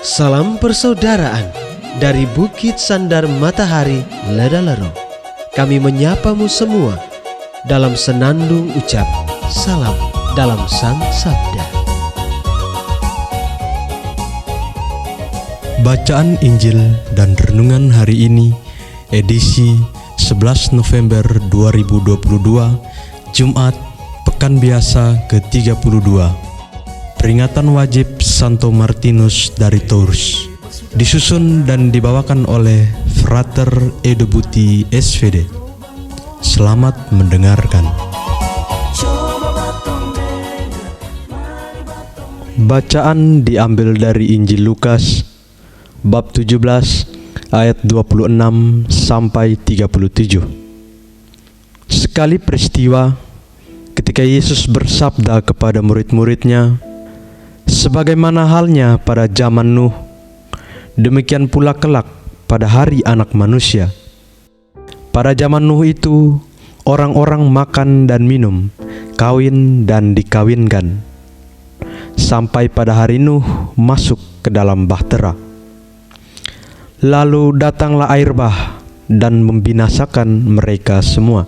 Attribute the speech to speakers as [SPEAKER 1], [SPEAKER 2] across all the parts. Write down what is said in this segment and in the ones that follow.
[SPEAKER 1] Salam persaudaraan dari Bukit Sandar Matahari Ledalero. Kami menyapamu semua dalam senandung ucap salam dalam Sang Sabda.
[SPEAKER 2] Bacaan Injil dan Renungan hari ini edisi 11 November 2022 Jumat Pekan Biasa ke-32. Peringatan wajib Santo Martinus dari Tours, disusun dan dibawakan oleh Frater Edo Buti SVD. Selamat mendengarkan. Bacaan diambil dari Injil Lukas bab 17 ayat 26 sampai 37. Sekali peristiwa ketika Yesus bersabda kepada murid-muridnya, sebagaimana halnya pada zaman Nuh, demikian pula kelak pada hari Anak Manusia. Pada zaman Nuh itu, orang-orang makan dan minum, kawin dan dikawinkan, sampai pada hari Nuh masuk ke dalam bahtera. Lalu datanglah air bah dan membinasakan mereka semua.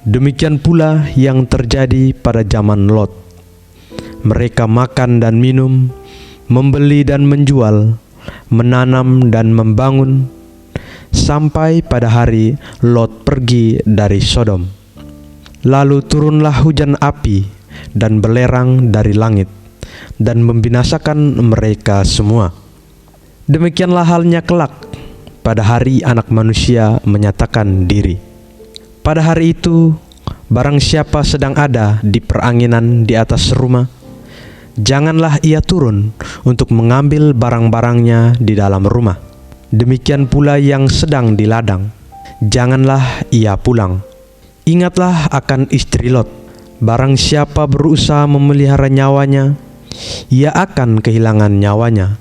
[SPEAKER 2] Demikian pula yang terjadi pada zaman Lot. Mereka makan dan minum, membeli dan menjual, menanam dan membangun, sampai pada hari Lot pergi dari Sodom. Lalu turunlah hujan api dan belerang dari langit, dan membinasakan mereka semua. Demikianlah halnya kelak pada hari Anak Manusia menyatakan diri. Pada hari itu, barang siapa sedang ada di peranginan di atas rumah, janganlah ia turun untuk mengambil barang-barangnya di dalam rumah. Demikian pula yang sedang di ladang, janganlah ia pulang. Ingatlah akan istri Lot. Barang siapa berusaha memelihara nyawanya, ia akan kehilangan nyawanya.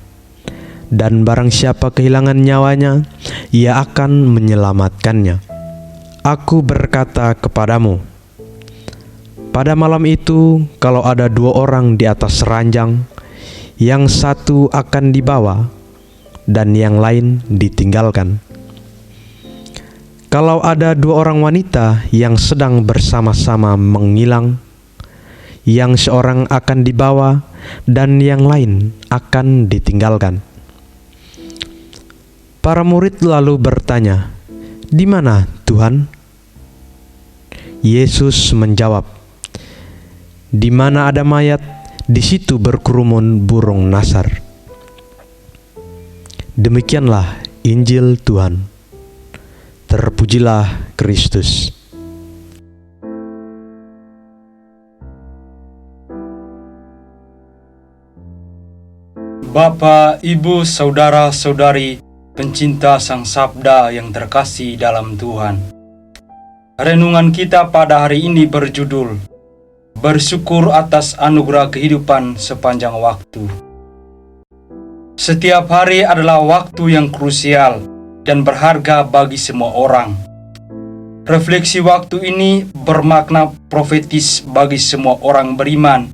[SPEAKER 2] Dan barang siapa kehilangan nyawanya, ia akan menyelamatkannya. Aku berkata kepadamu, pada malam itu, kalau ada dua orang di atas ranjang, yang satu akan dibawa dan yang lain ditinggalkan. Kalau ada dua orang wanita yang sedang bersama-sama mengilang, yang seorang akan dibawa dan yang lain akan ditinggalkan. Para murid lalu bertanya, "Di mana, Tuhan?" Yesus menjawab, "Di mana ada mayat, di situ berkerumun burung nasar." Demikianlah Injil Tuhan. Terpujilah Kristus.
[SPEAKER 3] Bapak, Ibu, saudara-saudari, pencinta Sang Sabda yang terkasih dalam Tuhan. Renungan kita pada hari ini berjudul Bersyukur atas anugerah kehidupan sepanjang waktu. Setiap hari adalah waktu yang krusial dan berharga bagi semua orang. Refleksi waktu ini bermakna profetis bagi semua orang beriman,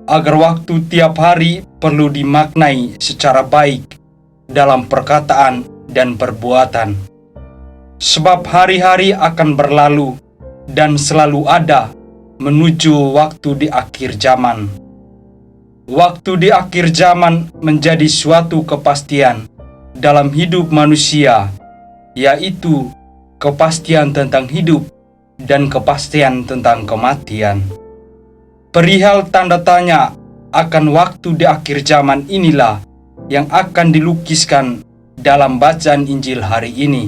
[SPEAKER 3] agar waktu tiap hari perlu dimaknai secara baik dalam perkataan dan perbuatan. Sebab hari-hari akan berlalu dan selalu ada menuju waktu di akhir zaman. Waktu di akhir zaman menjadi suatu kepastian dalam hidup manusia, yaitu kepastian tentang hidup dan kepastian tentang kematian. Perihal tanda tanya akan waktu di akhir zaman inilah yang akan dilukiskan dalam bacaan Injil hari ini.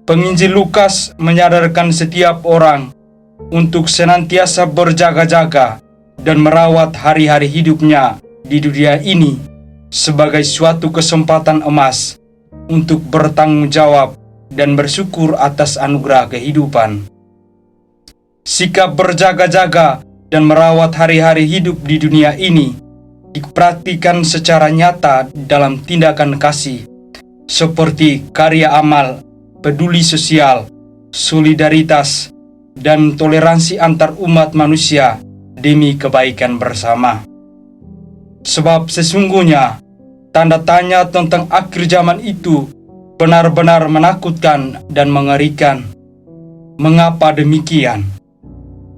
[SPEAKER 3] Penginjil Lukas menyadarkan setiap orang untuk senantiasa berjaga-jaga dan merawat hari-hari hidupnya di dunia ini sebagai suatu kesempatan emas untuk bertanggung jawab dan bersyukur atas anugerah kehidupan. Sikap berjaga-jaga dan merawat hari-hari hidup di dunia ini dipraktikkan secara nyata dalam tindakan kasih, seperti karya amal, peduli sosial, solidaritas, dan toleransi antar umat manusia demi kebaikan bersama. Sebab sesungguhnya tanda tanya tentang akhir zaman itu benar-benar menakutkan dan mengerikan. Mengapa demikian?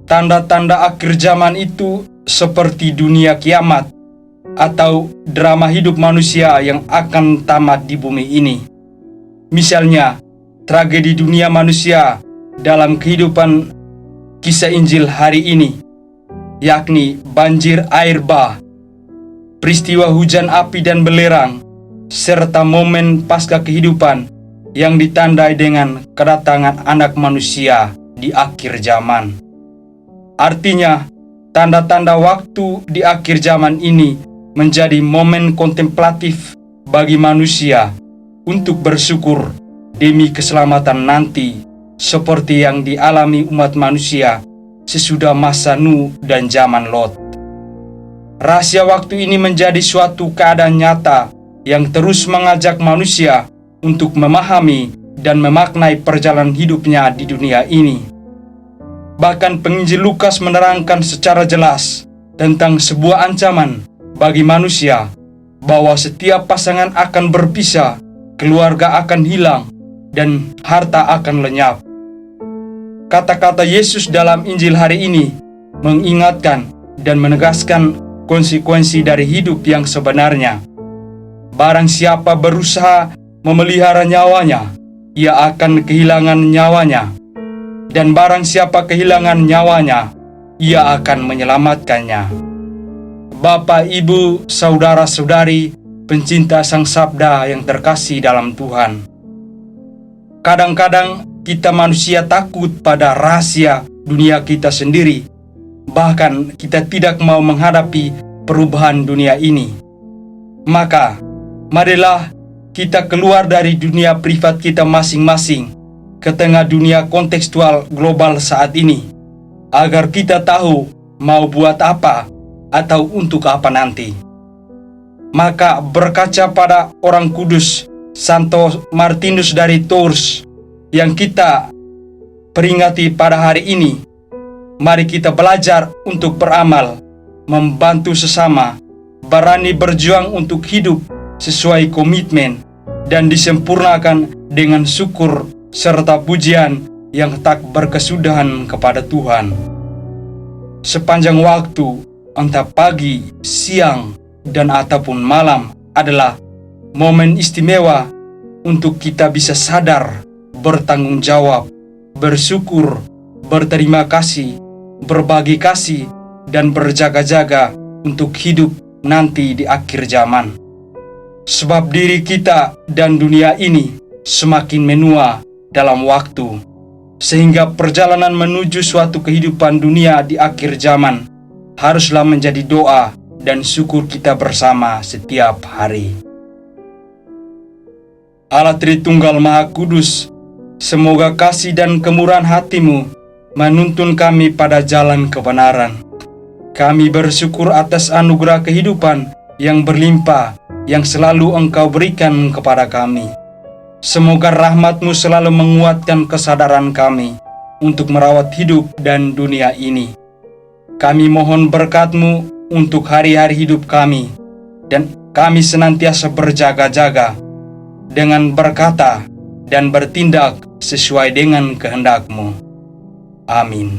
[SPEAKER 3] Tanda-tanda akhir zaman itu seperti dunia kiamat atau drama hidup manusia yang akan tamat di bumi ini. Misalnya, tragedi dunia manusia dalam kehidupan kisah Injil hari ini, yakni banjir air bah, peristiwa hujan api dan belerang, serta momen pasca kehidupan yang ditandai dengan kedatangan anak manusia di akhir zaman. Artinya, tanda-tanda waktu di akhir zaman ini menjadi momen kontemplatif bagi manusia untuk bersyukur demi keselamatan nanti, seperti yang dialami umat manusia sesudah masa Nuh dan zaman Lot. Rahasia waktu ini menjadi suatu keadaan nyata yang terus mengajak manusia untuk memahami dan memaknai perjalanan hidupnya di dunia ini. Bahkan penginjil Lukas menerangkan secara jelas tentang sebuah ancaman bagi manusia bahwa setiap pasangan akan berpisah, keluarga akan hilang, dan harta akan lenyap. Kata-kata Yesus dalam Injil hari ini mengingatkan dan menegaskan konsekuensi dari hidup yang sebenarnya. Barang siapa berusaha memelihara nyawanya, ia akan kehilangan nyawanya. Dan barang siapa kehilangan nyawanya, ia akan menyelamatkannya. Bapak, Ibu, saudara-saudari, pencinta Sang Sabda yang terkasih dalam Tuhan. Kadang-kadang kita manusia takut pada rahasia dunia kita sendiri. Bahkan kita tidak mau menghadapi perubahan dunia ini. Maka, marilah kita keluar dari dunia privat kita masing-masing ke tengah dunia kontekstual global saat ini, agar kita tahu mau buat apa atau untuk apa nanti. Maka berkaca pada orang kudus Santo Martinus dari Tours yang kita peringati pada hari ini, mari kita belajar untuk beramal, membantu sesama, berani berjuang untuk hidup sesuai komitmen, dan disempurnakan dengan syukur serta pujian yang tak berkesudahan kepada Tuhan. Sepanjang waktu, entah pagi, siang, dan ataupun malam adalah momen istimewa untuk kita bisa sadar, bertanggung jawab, bersyukur, berterima kasih, berbagi kasih, dan berjaga-jaga untuk hidup nanti di akhir zaman. Sebab diri kita dan dunia ini semakin menua dalam waktu, sehingga perjalanan menuju suatu kehidupan dunia di akhir zaman haruslah menjadi doa dan syukur kita bersama setiap hari. Allah Tritunggal Maha Kudus, semoga kasih dan kemurahan hati-Mu menuntun kami pada jalan kebenaran. Kami bersyukur atas anugerah kehidupan yang berlimpah yang selalu Engkau berikan kepada kami. Semoga rahmat-Mu selalu menguatkan kesadaran kami untuk merawat hidup dan dunia ini. Kami mohon berkat-Mu untuk hari-hari hidup kami, dan kami senantiasa berjaga-jaga dengan berkata dan bertindak sesuai dengan kehendak-Mu. Amin.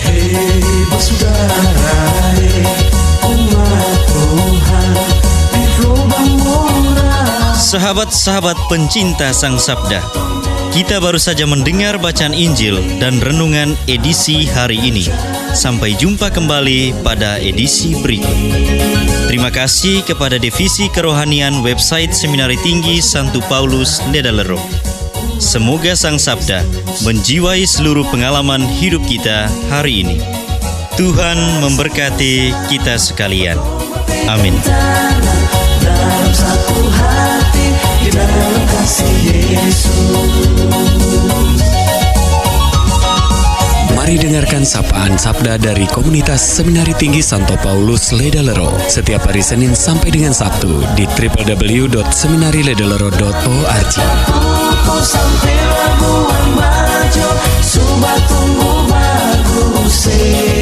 [SPEAKER 4] Hei bersaudara, umat Tuhan di lubang murah.
[SPEAKER 5] Sahabat-sahabat pencinta Sang Sabda, kita baru saja mendengar bacaan Injil dan renungan edisi hari ini. Sampai jumpa kembali pada edisi berikut. Terima kasih kepada Divisi Kerohanian website Seminari Tinggi Santo Paulus Ledalero. Semoga Sang Sabda menjiwai seluruh pengalaman hidup kita hari ini. Tuhan memberkati kita sekalian. Amin.
[SPEAKER 4] Dalam satu hati, di dalam kasih Yesus.
[SPEAKER 6] Mari dengarkan sapaan sabda dari komunitas Seminari Tinggi Santo Paulus Ledalero setiap hari Senin sampai dengan Sabtu di www.seminariledalero.org.
[SPEAKER 4] Sampai labuan bajo, subat tunggu bagus. say